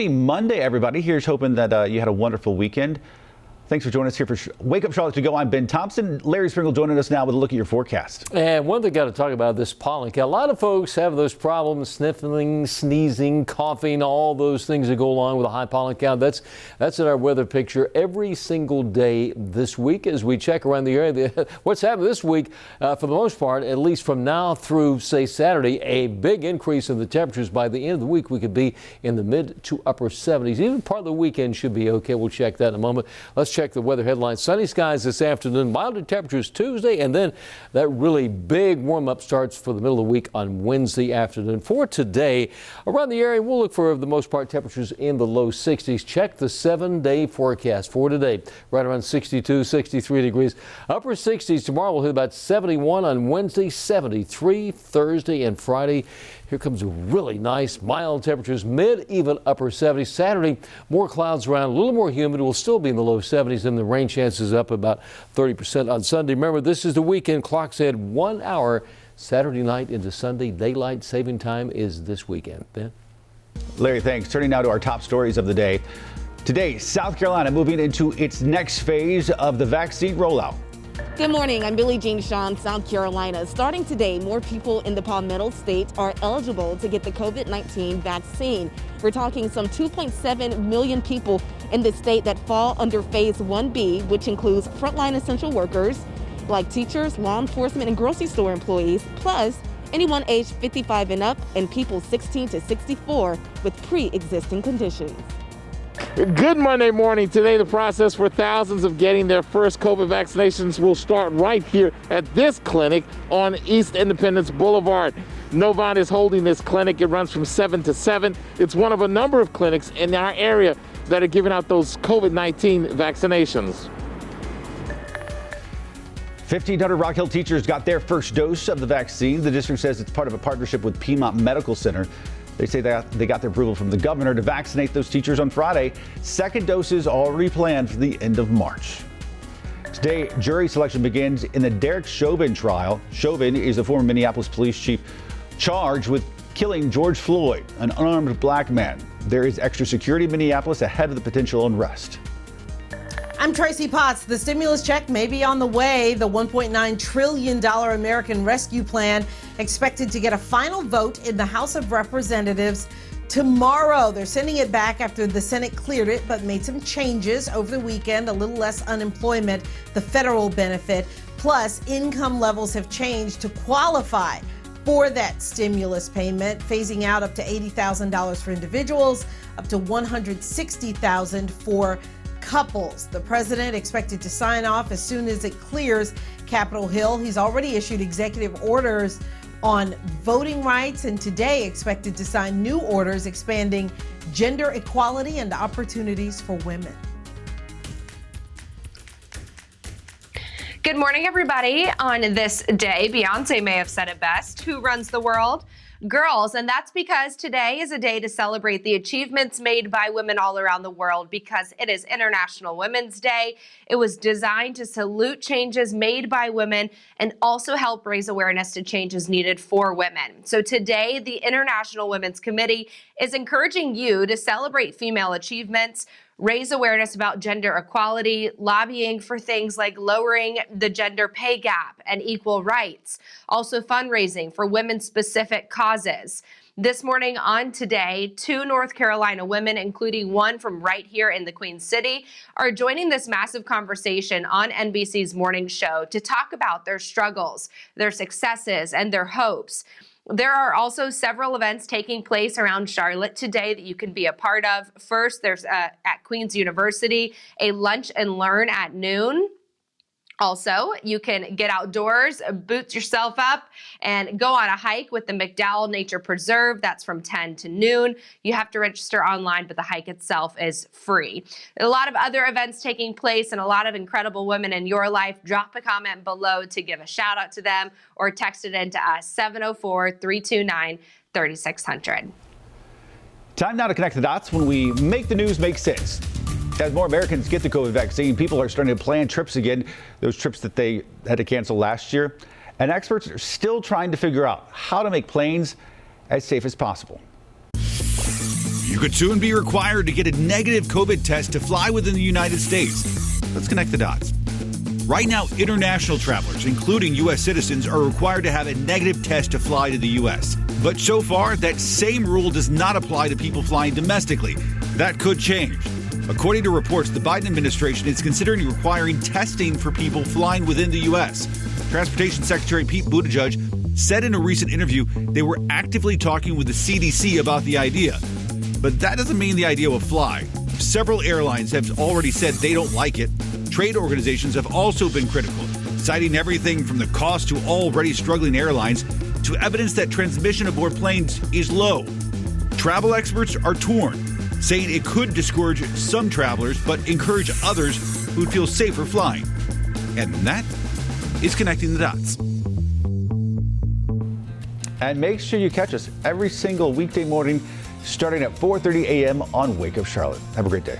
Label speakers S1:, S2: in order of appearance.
S1: Happy Monday, everybody. Here's hoping that you had a wonderful weekend. Thanks for joining us here for Wake Up Charlotte to Go. I'm Ben Thompson. Larry Springle joining us now with a look at your forecast.
S2: And one thing got to talk about this pollen count. A lot of folks have those problems, sniffling, sneezing, coughing, all those things that go along with a high pollen count. That's in our weather picture every single day this week as we check around the area. What's happened this week, for the most part, at least from now through, say, Saturday, a big increase in the temperatures. By the end of the week, we could be in the mid to upper 70s. Even part of the weekend should be okay. We'll check that in a moment. Let's check the weather headlines. Sunny skies this afternoon, milder temperatures Tuesday, and then that really big warm-up starts for the middle of the week on Wednesday afternoon. For today, around the area, we'll look for the most part temperatures in the low 60s. Check the 7-day forecast for today, right around 62, 63 degrees. Upper 60s tomorrow. We'll hit about 71 on Wednesday, 73 Thursday and Friday. Here comes really nice mild temperatures, mid, even upper 70s. Saturday, more clouds around, a little more humid. We'll still be in the low 70s, and the rain chances up about 30% on Sunday. Remember, this is the weekend. Clock said 1 hour Saturday night into Sunday. Daylight saving time is this weekend. Ben?
S1: Larry, thanks. Turning now to our top stories of the day. Today, South Carolina moving into its next phase of the vaccine rollout.
S3: Good morning. I'm Billie Jean Shaw, South Carolina. Starting today, more people in the Palmetto State are eligible to get the COVID-19 vaccine. We're talking some 2.7 million people in the state that fall under Phase 1B, which includes frontline essential workers like teachers, law enforcement, and grocery store employees, plus anyone aged 55 and up and people 16 to 64 with pre-existing conditions.
S4: Good Monday morning. Today, the process for thousands of getting their first COVID vaccinations will start right here at this clinic on East Independence Boulevard. Novant is holding this clinic. It runs from 7 to 7. It's one of a number of clinics in our area that are giving out those COVID-19 vaccinations.
S1: 1,500 Rock Hill teachers got their first dose of the vaccine. The district says it's part of a partnership with Piedmont Medical Center. They say that they got their approval from the governor to vaccinate those teachers on Friday. Second doses already planned for the end of March. Today, jury selection begins in the Derek Chauvin trial. Chauvin is a former Minneapolis police chief charged with killing George Floyd, an unarmed black man. There is extra security in Minneapolis ahead of the potential unrest.
S5: I'm Tracy Potts. The stimulus check may be on the way. The $1.9 trillion American Rescue Plan expected to get a final vote in the House of Representatives tomorrow. They're sending it back after the Senate cleared it, but made some changes over the weekend. A little less unemployment, the federal benefit, plus income levels have changed to qualify for that stimulus payment, phasing out up to $80,000 for individuals, up to $160,000 for couples. The president expected to sign off as soon as it clears Capitol Hill. He's already issued executive orders on voting rights, and today expected to sign new orders expanding gender equality and opportunities for women.
S6: Good morning, everybody. On this day, Beyonce may have said it best. Who runs the world? Girls. And that's because today is a day to celebrate the achievements made by women all around the world, because it is International Women's Day. It was designed to salute changes made by women and also help raise awareness to changes needed for women. So today, the International Women's Committee is encouraging you to celebrate female achievements, raise awareness about gender equality, lobbying for things like lowering the gender pay gap and equal rights, also fundraising for women-specific causes. This morning on Today, 2 North Carolina women, including one from right here in the Queen City, are joining this massive conversation on NBC's morning show to talk about their struggles, their successes, and their hopes. There are also several events taking place around Charlotte today that you can be a part of. First, there's at Queen's University, a lunch and learn at noon. Also, you can get outdoors, boots yourself up, and go on a hike with the McDowell Nature Preserve. That's from 10 to noon. You have to register online, but the hike itself is free. A lot of other events taking place and a lot of incredible women in your life. Drop a comment below to give a shout out to them or text it in to us, 704-329-3600.
S1: Time now to connect the dots when we make the news make sense. As more Americans get the COVID vaccine, people are starting to plan trips again, those trips that they had to cancel last year. And experts are still trying to figure out how to make planes as safe as possible.
S7: You could soon be required to get a negative COVID test to fly within the United States. Let's connect the dots. Right now, international travelers, including U.S. citizens, are required to have a negative test to fly to the U.S. But so far, that same rule does not apply to people flying domestically. That could change. According to reports, the Biden administration is considering requiring testing for people flying within the U.S. Transportation Secretary Pete Buttigieg said in a recent interview they were actively talking with the CDC about the idea. But that doesn't mean the idea will fly. Several airlines have already said they don't like it. Trade organizations have also been critical, citing everything from the cost to already struggling airlines to evidence that transmission aboard planes is low. Travel experts are torn, saying it could discourage some travelers but encourage others who'd feel safer flying. And that is connecting the dots.
S1: And make sure you catch us every single weekday morning starting at 4:30 a.m. on Wake Up Charlotte. Have a great day.